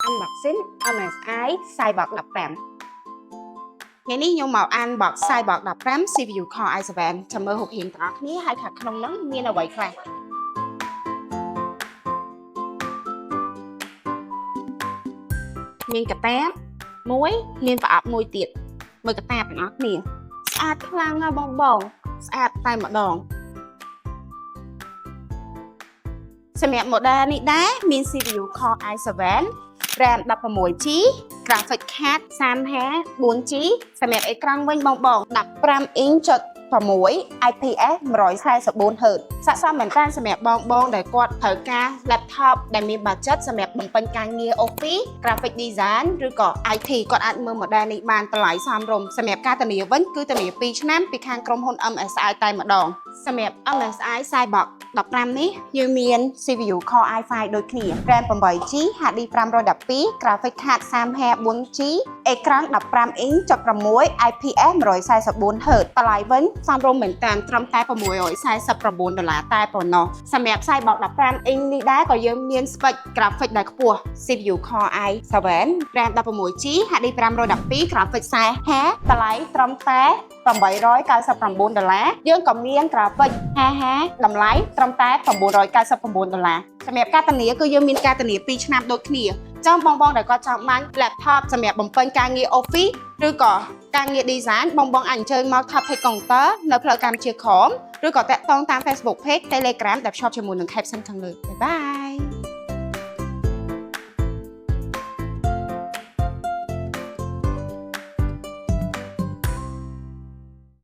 unboxing MSI Cyborg 15 ថ្ងៃនេះខ្ញុំមកអាន box Cyborg 15 CPU Core i7 ចាំមើលរូបរាងទាំងអស់គ្នាហើយខាងក្នុងហ្នឹងមានអ្វីខ្លះមានកតាបមួយមានប្រអប់មួយទៀតមើលកតាបទាំងអស់គ្នាស្អាតខ្លាំងណាស់បងស្អាតតែម្ដងសម្រាប់ model នេះដែរមាន CPU Core i7 RAM 16GB Graphic card 32 4GB សម្រាប់អេក្រង់វិញបង15 inch 6 IPS 144 Hz ស័ក្តិសមមែនតើសម្រាប់បងដែលគាត់ត្រូវការ laptop ដែលមាន budget សម្រាប់បំពេញការងារ Office Graphic Design ឬក៏ IT គាត់អាចមើល model នេះបានតម្លៃសមរម្យសម្រាប់ការធានាវិញគឺធានា 2 ឆ្នាំពីខាងក្រុមហ៊ុន MSI តែម្ដងសម្រាប់ MSI Cyborg 15 នេះយើងមាន CPU Core i5 ដូចគ្នា RAM 8GB HD 512 Graphic card 34GB អេក្រង់15 inch 6 IPS 144 Hz តម្លៃវិញសមរម្យមែនតើត្រឹមតែ$649តែប៉ុណ្ណោះសម្រាប់ Cyborg 15 inch នេះដែរក៏យើងមាន spec graphic ដែលខ្ពស់ CPU Core i7 RAM 16GB HD 512 Graphic 40Hz តម្លៃត្រឹមតែ$899យើងក៏មាន graphic 50Hz តម្លៃត្រឹមតែ$999សម្រាប់ការធានាគឺយើងមានការធានា 2 ឆ្នាំដូចគ្នាចាំបងដែលគាត់ចង់បាន laptop សម្រាប់បំពេញការងារ Office ឬក៏ការងារ Design បងអាចអញ្ជើញមក Top Tech Counter នៅផ្លូវកម្ពុជាក្រមឬក៏តាក់ទងតាម Facebook Page Telegram ដែលភ្ជាប់ជាមួយនឹង caption ខាងលើបាយបាយ